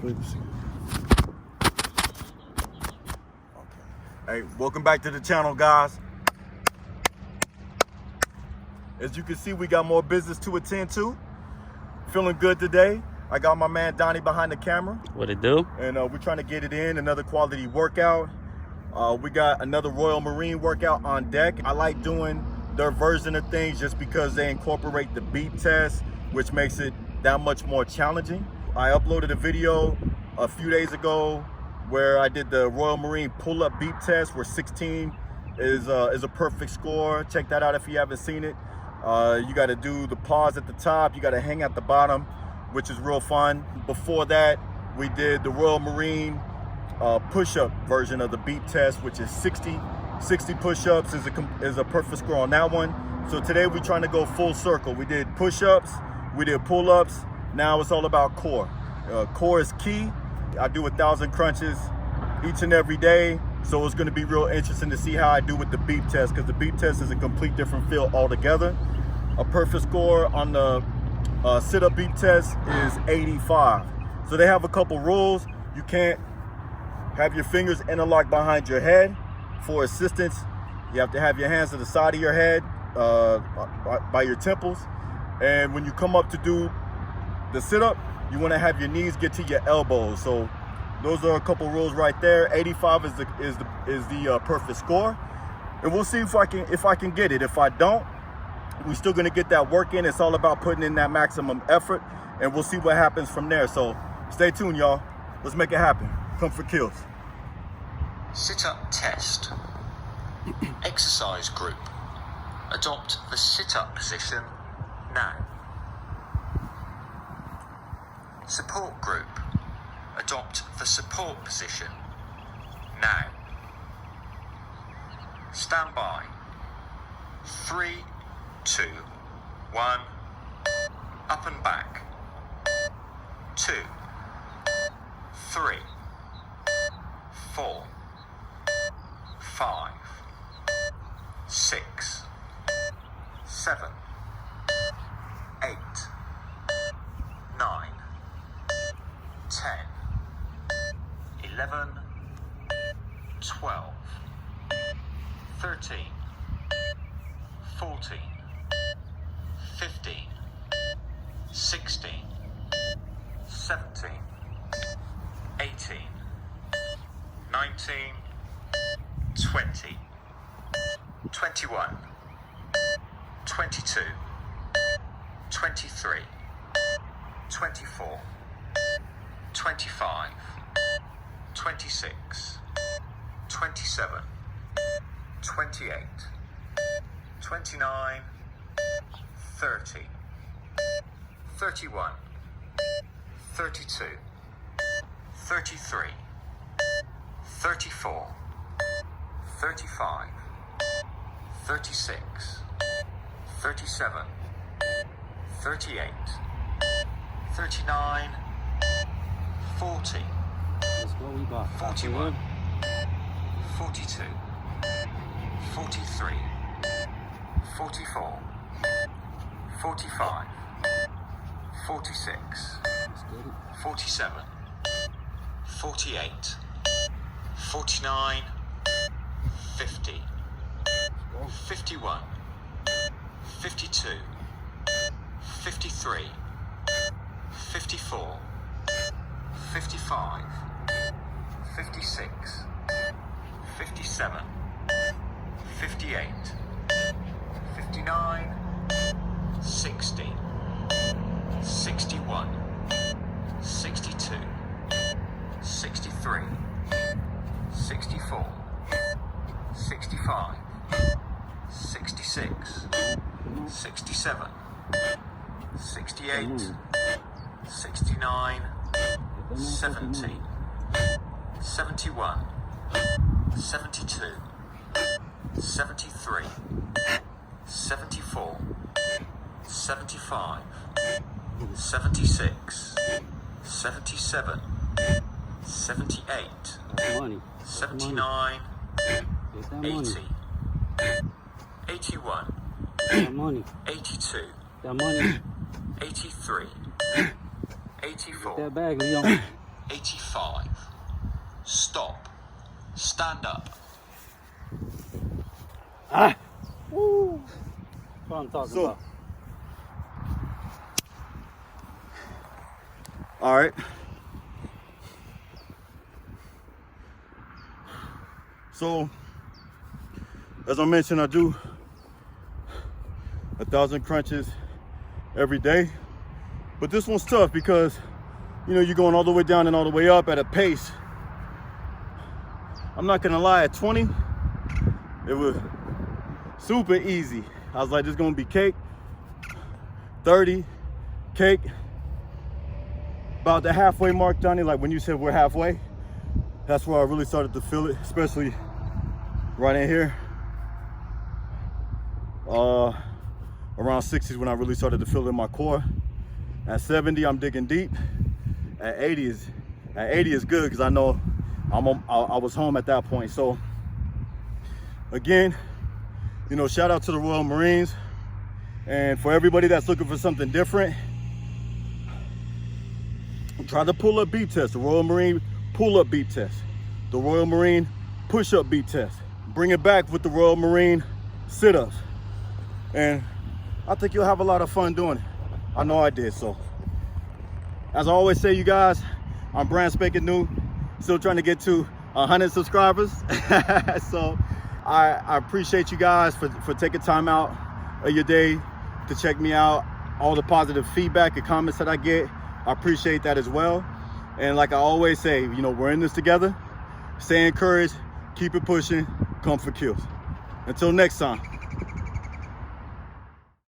clips. Hey, welcome back to the channel, guys. As you can see, we got more business to attend to. Feeling good today. I got my man Donnie behind the camera. What it do? And we're trying to get it in, another quality workout. We got another Royal Marine workout on deck. I like doing their version of things just because they incorporate the beep test, which makes it that much more challenging. I uploaded a video a few days ago where I did the Royal Marine pull-up beep test, where 16 is a perfect score. Check that out if you haven't seen it. You got to do the pause at the top, you got to hang at the bottom, which is real fun. Before that, we did the Royal Marine push-up version of the beep test, which is 60 push-ups is a perfect score on that one. So today we're trying to go full circle. We did push-ups, we did pull-ups. Now it's all about core. Core is key. I do 1,000 crunches each and every day, so it's going to be real interesting to see how I do with the beep test, because the beep test is a complete different feel altogether. A perfect score on the sit-up beep test is 85. So they have a couple rules. You can't have your fingers interlocked behind your head. For assistance, you have to have your hands to the side of your head, by your temples. And when you come up to do the sit-up, you want to have your knees get to your elbows. So those are a couple rules right there. 85 is the perfect score, and we'll see if I can get it. If I don't, we're still gonna get that work in. It's all about putting in that maximum effort, and we'll see what happens from there. So stay tuned, y'all. Let's make it happen. Come for kills. Sit-up test. Exercise group. Adopt the sit-up position now. Support group. Adopt the support position now. Stand by. 3, 2, 1. Up and back. 2, 3, 4, 5, 6, 7, 8, 9, 10, 11, 12, 13, 14, 15, 16, 17, 18, 19, 20, 21, 22, 23, 24, 25, 26, 27, 28, 29, 30, 31, 32, 33, 34, 35, 36, 37, 38, 39, 40, 41, 42, 43, 44, 45, 46, 47, 48, 49, 50, 51, 52, 53, 54, 55, 56, 57, 58, 59, 60, 61, 62, 63, 64, 65, 66, 67, 68, 69, 70, 71, 72, 73, 74, 75, 76, 77, 78, 79, 80, 81, 82, 83, 84, 85. Stop. Stand up. Ah! Woo! That's what I'm talking about. All right. So, as I mentioned, I do 1,000 crunches every day. But this one's tough because, you know, you're going all the way down and all the way up at a pace. I'm not gonna lie, at 20, it was super easy. I was like, this is gonna be cake. 30, cake. About the halfway mark, Johnny, like when you said we're halfway, that's where I really started to feel it, especially right in here. Around 60 is when I really started to feel it in my core. At 70, I'm digging deep. At 80 is good because I know I was home at that point. So again, you know, shout out to the Royal Marines, and for everybody that's looking for something different, try the pull-up beat test, the Royal Marine pull-up beat test, the Royal Marine push-up beat test. Bring it back with the Royal Marine sit-ups, and I think you'll have a lot of fun doing it. I know I did. So as I always say, you guys, I'm brand spanking new, still trying to get to 100 subscribers. So I appreciate you guys for taking time out of your day to check me out. All the positive feedback and comments that I get, I appreciate that as well. And like I always say, you know, we're in this together. Stay encouraged, keep it pushing, come for kills. Until next time.